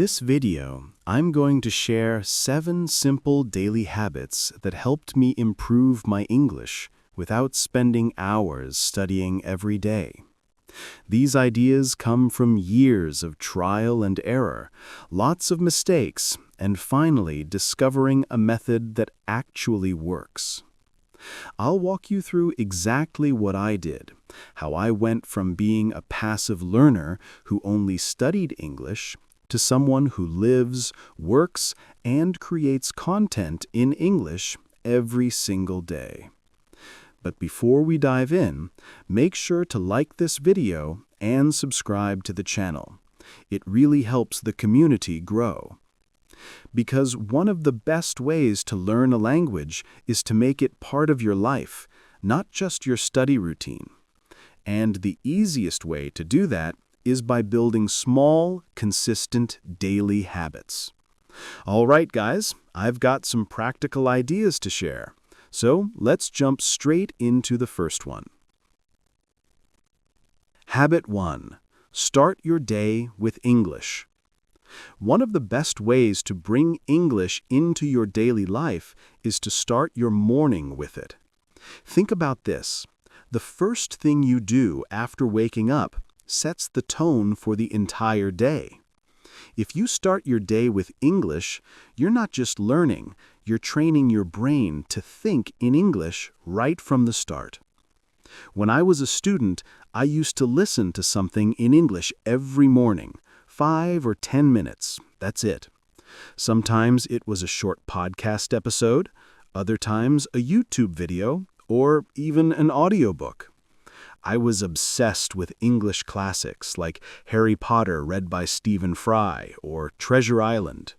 this video, I'm going to share 7 simple daily habits that helped me improve my English without spending hours studying every day. These ideas come from years of trial and error, lots of mistakes, and finally discovering a method that actually works. I'll walk you through exactly what I did, how I went from being a passive learner who only studied English to someone who lives, works, and creates content in English every single day. But before we dive in, make sure to like this video and subscribe to the channel. It really helps the community grow. Because one of the best ways to learn a language is to make it part of your life, not just your study routine. And the easiest way to do that is by building small, consistent daily habits. All right, guys, I've got some practical ideas to share. So let's jump straight into the first one. Habit 1. Start your day with English. One of the best ways to bring English into your daily life is to start your morning with it. Think about this. The first thing you do after waking up sets the tone for the entire day. If you start your day with English, you're not just learning, you're training your brain to think in English right from the start. When I was a student, I used to listen to something in English every morning, 5 or 10 minutes, that's it. Sometimes it was a short podcast episode, other times a YouTube video, or even an audiobook. I was obsessed with English classics like Harry Potter read by Stephen Fry or Treasure Island.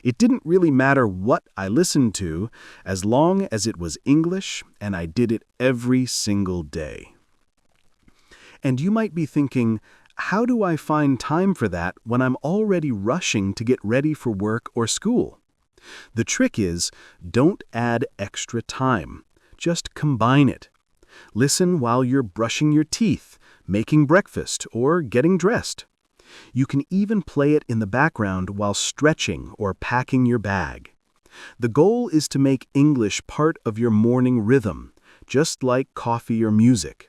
It didn't really matter what I listened to as long as it was English and I did it every single day. And you might be thinking, how do I find time for that when I'm already rushing to get ready for work or school? The trick is, don't add extra time. Just combine it. Listen while you're brushing your teeth, making breakfast, or getting dressed. You can even play it in the background while stretching or packing your bag. The goal is to make English part of your morning rhythm, just like coffee or music.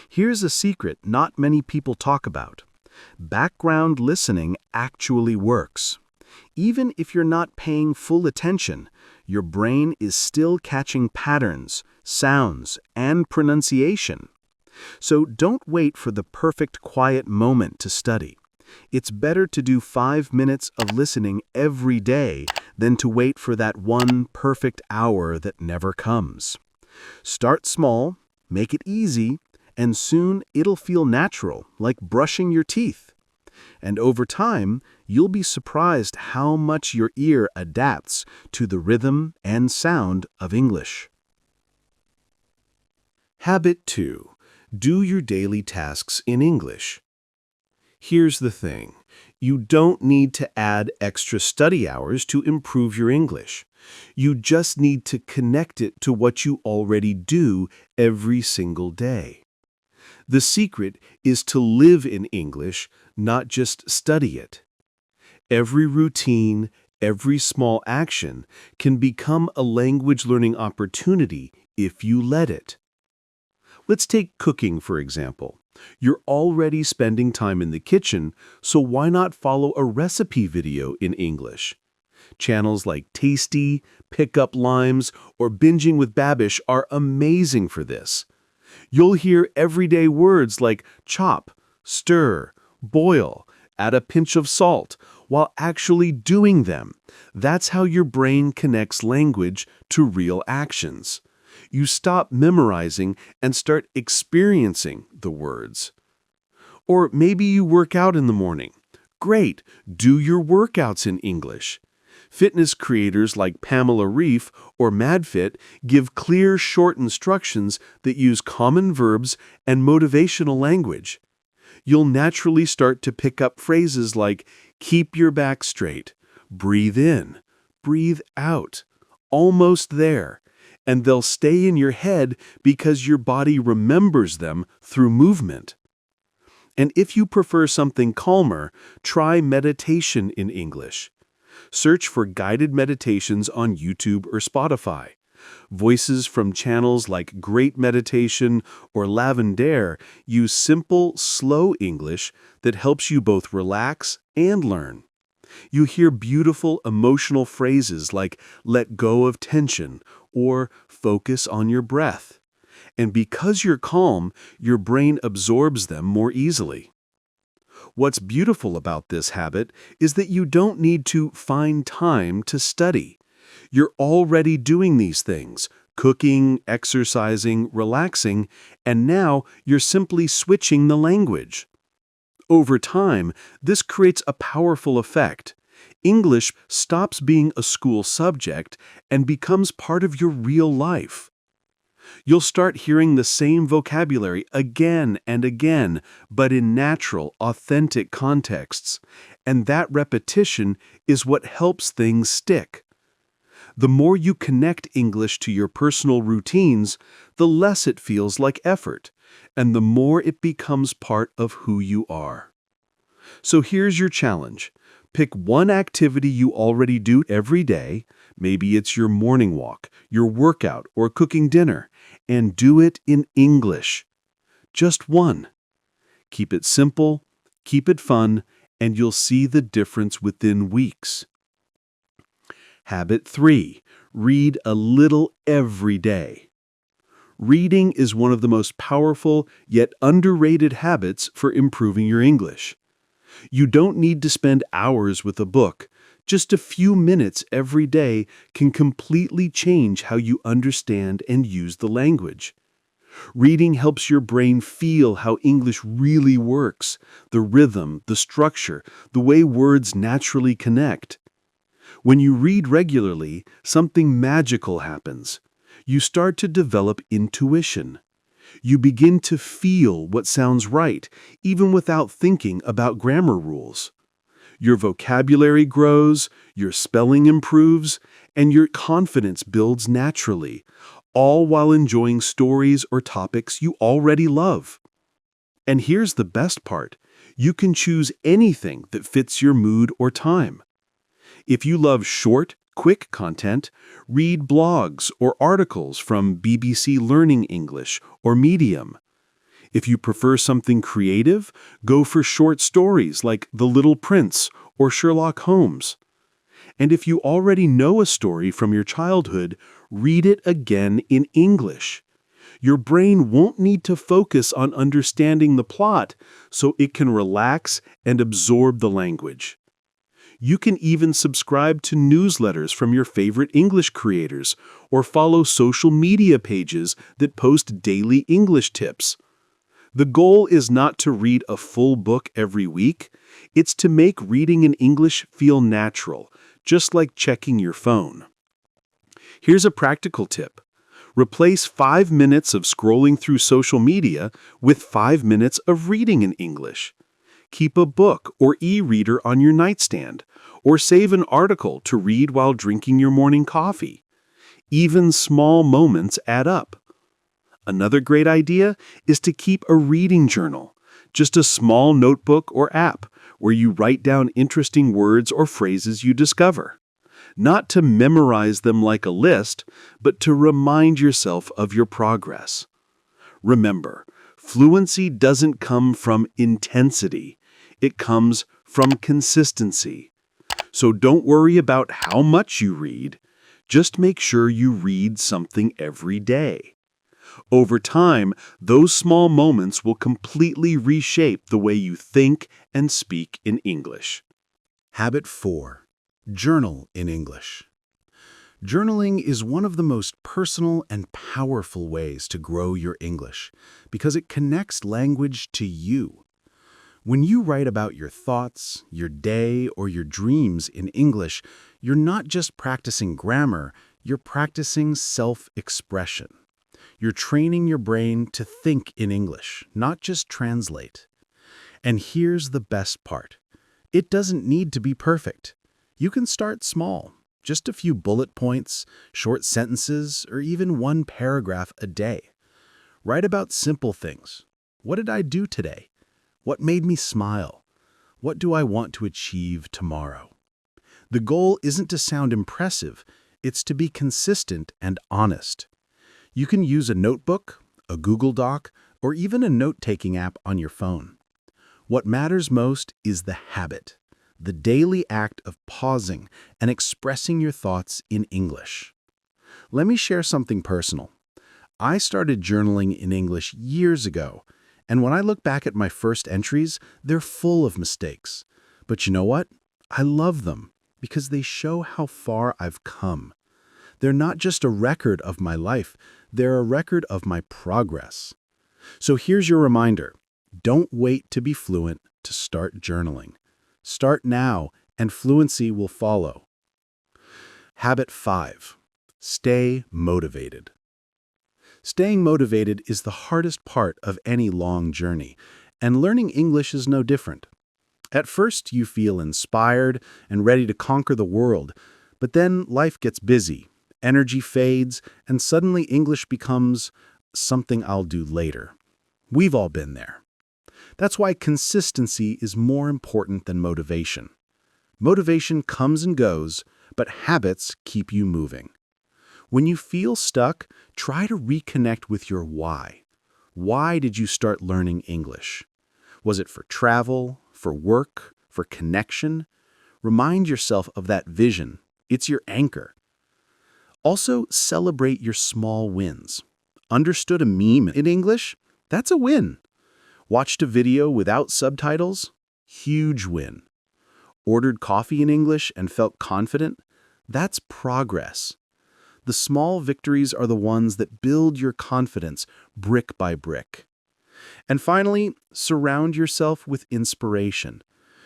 Here's a secret not many people talk about. Background listening actually works. Even if you're not paying full attention, your brain is still catching patterns, sounds, and pronunciation. So don't wait for the perfect quiet moment to study. It's better to do 5 minutes of listening every day than to wait for that one perfect hour that never comes. Start small, make it easy, and soon it'll feel natural, like brushing your teeth. And over time, you'll be surprised how much your ear adapts to the rhythm and sound of English. Habit 2. Do your daily tasks in English. Here's the thing. You don't need to add extra study hours to improve your English. You just need to connect it to what you already do every single day. The secret is to live in English, not just study it. Every routine, every small action can become a language learning opportunity if you let it. Let's take cooking, for example. You're already spending time in the kitchen, so why not follow a recipe video in English? Channels like Tasty, Pick Up Limes, or Binging with Babish are amazing for this. You'll hear everyday words like chop, stir, boil, add a pinch of salt, while actually doing them. That's how your brain connects language to real actions. You stop memorizing and start experiencing the words. Or maybe you work out in the morning. Great, do your workouts in English. Fitness creators like Pamela Reif or MadFit give clear, short instructions that use common verbs and motivational language. You'll naturally start to pick up phrases like keep your back straight, breathe in, breathe out, almost there, and they'll stay in your head because your body remembers them through movement. And if you prefer something calmer, try meditation in English. Search for guided meditations on YouTube or Spotify. Voices from channels like Great Meditation or Lavender use simple, slow English that helps you both relax and learn. You hear beautiful emotional phrases like let go of tension or focus on your breath. And because you're calm, your brain absorbs them more easily. What's beautiful about this habit is that you don't need to find time to study. You're already doing these things, cooking, exercising, relaxing, and now you're simply switching the language. Over time, this creates a powerful effect. English stops being a school subject and becomes part of your real life. You'll start hearing the same vocabulary again and again, but in natural, authentic contexts, and that repetition is what helps things stick. The more you connect English to your personal routines, the less it feels like effort, and the more it becomes part of who you are. So here's your challenge. Pick one activity you already do every day, maybe it's your morning walk, your workout, or cooking dinner, and do it in English. Just one. Keep it simple, keep it fun, and you'll see the difference within weeks. Habit 3. Read a little every day. Reading is one of the most powerful yet underrated habits for improving your English. You don't need to spend hours with a book. Just a few minutes every day can completely change how you understand and use the language. Reading helps your brain feel how English really works, the rhythm, the structure, the way words naturally connect. When you read regularly, something magical happens. You start to develop intuition. You begin to feel what sounds right, even without thinking about grammar rules. Your vocabulary grows, your spelling improves, and your confidence builds naturally, all while enjoying stories or topics you already love. And here's the best part. You can choose anything that fits your mood or time. If you love short, quick content, read blogs or articles from BBC Learning English or Medium. If you prefer something creative, go for short stories like The Little Prince or Sherlock Holmes. And if you already know a story from your childhood, read it again in English. Your brain won't need to focus on understanding the plot, so it can relax and absorb the language. You can even subscribe to newsletters from your favorite English creators or follow social media pages that post daily English tips. The goal is not to read a full book every week. It's to make reading in English feel natural, just like checking your phone. Here's a practical tip. Replace 5 minutes of scrolling through social media with 5 minutes of reading in English. Keep a book or e-reader on your nightstand, or save an article to read while drinking your morning coffee. Even small moments add up. Another great idea is to keep a reading journal, just a small notebook or app where you write down interesting words or phrases you discover. Not to memorize them like a list, but to remind yourself of your progress. Remember, fluency doesn't come from intensity. It comes from consistency. So don't worry about how much you read. Just make sure you read something every day. Over time, those small moments will completely reshape the way you think and speak in English. Habit 4. Journal in English. Journaling is one of the most personal and powerful ways to grow your English because it connects language to you. When you write about your thoughts, your day, or your dreams in English, you're not just practicing grammar, you're practicing self-expression. You're training your brain to think in English, not just translate. And here's the best part. It doesn't need to be perfect. You can start small, just a few bullet points, short sentences, or even one paragraph a day. Write about simple things. What did I do today? What made me smile? What do I want to achieve tomorrow? The goal isn't to sound impressive, it's to be consistent and honest. You can use a notebook, a Google Doc, or even a note-taking app on your phone. What matters most is the habit, the daily act of pausing and expressing your thoughts in English. Let me share something personal. I started journaling in English years ago, and when I look back at my first entries, they're full of mistakes. But you know what? I love them because they show how far I've come. They're not just a record of my life, they're a record of my progress. So here's your reminder. Don't wait to be fluent to start journaling. Start now, and fluency will follow. Habit 5. Stay motivated. Staying motivated is the hardest part of any long journey, and learning English is no different. At first, you feel inspired and ready to conquer the world, but then life gets busy, energy fades, and suddenly English becomes something I'll do later. We've all been there. That's why consistency is more important than motivation. Motivation comes and goes, but habits keep you moving. When you feel stuck, try to reconnect with your why. Why did you start learning English? Was it for travel, for work, for connection? Remind yourself of that vision. It's your anchor. Also, celebrate your small wins. Understood a meme in English? That's a win. Watched a video without subtitles? Huge win. Ordered coffee in English and felt confident? That's progress. The small victories are the ones that build your confidence brick by brick. And finally, surround yourself with inspiration.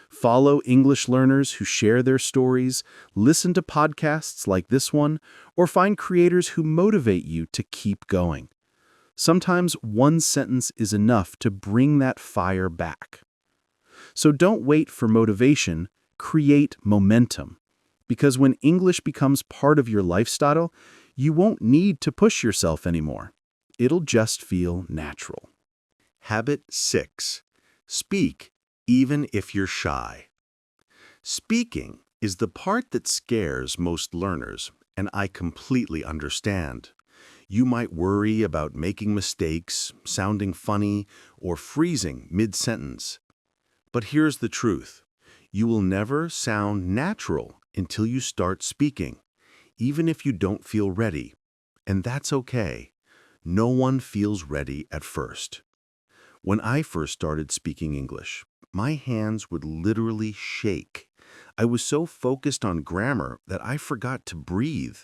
Follow English learners who share their stories, listen to podcasts like this one, or find creators who motivate you to keep going. Sometimes one sentence is enough to bring that fire back. So don't wait for motivation, create momentum. Because when English becomes part of your lifestyle, you won't need to push yourself anymore. It'll just feel natural. Habit 6. Speak even if you're shy. Speaking is the part that scares most learners, and I completely understand. You might worry about making mistakes, sounding funny, or freezing mid-sentence. But here's the truth. You will never sound natural until you start speaking, even if you don't feel ready. And that's okay. No one feels ready at first. When I first started speaking English, my hands would literally shake. I was so focused on grammar that I forgot to breathe.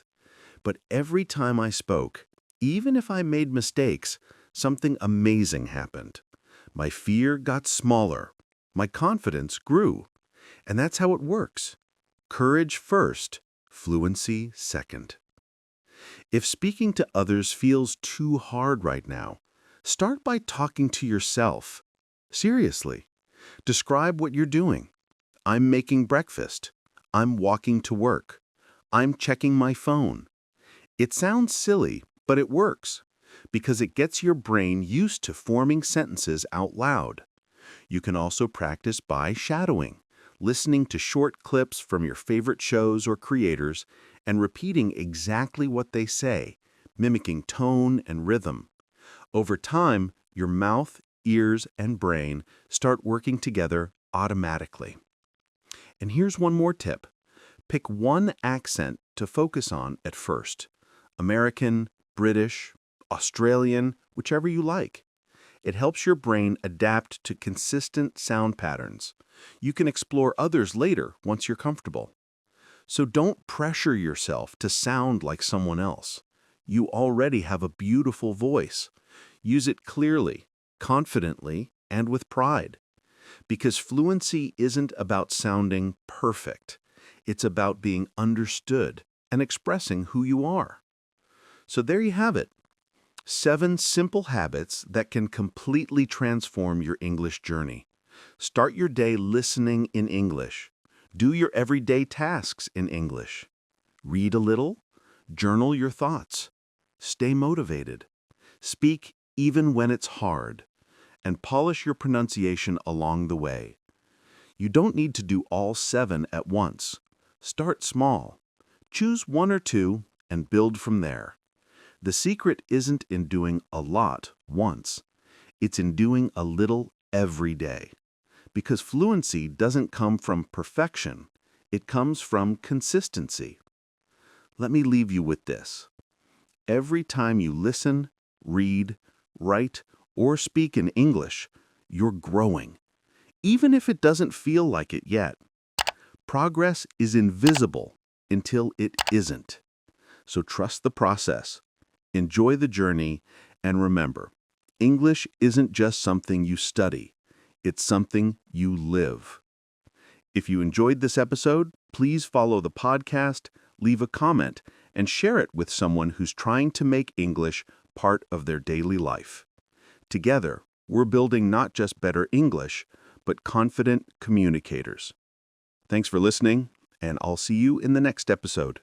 But every time I spoke, even if I made mistakes, something amazing happened. My fear got smaller. My confidence grew. And that's how it works. Courage first, fluency second. If speaking to others feels too hard right now, start by talking to yourself. Seriously. Describe what you're doing. I'm making breakfast. I'm walking to work. I'm checking my phone. It sounds silly, but it works, because it gets your brain used to forming sentences out loud. You can also practice by shadowing, listening to short clips from your favorite shows or creators, and repeating exactly what they say, mimicking tone and rhythm. Over time, your mouth, ears, and brain start working together automatically. And here's one more tip. Pick one accent to focus on at first. American, British, Australian, whichever you like. It helps your brain adapt to consistent sound patterns. You can explore others later once you're comfortable. So don't pressure yourself to sound like someone else. You already have a beautiful voice. Use it clearly, confidently, and with pride. Because fluency isn't about sounding perfect. It's about being understood and expressing who you are. So there you have it. 7 simple habits that can completely transform your English journey. Start your day listening in English. Do your everyday tasks in English. Read a little. Journal your thoughts. Stay motivated. Speak even when it's hard. and polish your pronunciation along the way. You don't need to do all 7 at once. Start small. Choose 1 or 2 and build from there. The secret isn't in doing a lot once. It's in doing a little every day. Because fluency doesn't come from perfection. It comes from consistency. Let me leave you with this. Every time you listen, read, write, or speak in English, you're growing. Even if it doesn't feel like it yet. Progress is invisible until it isn't. So trust the process, enjoy the journey, and remember, English isn't just something you study, it's something you live. If you enjoyed this episode, please follow the podcast, leave a comment, and share it with someone who's trying to make English part of their daily life. Together, we're building not just better English, but confident communicators. Thanks for listening, and I'll see you in the next episode.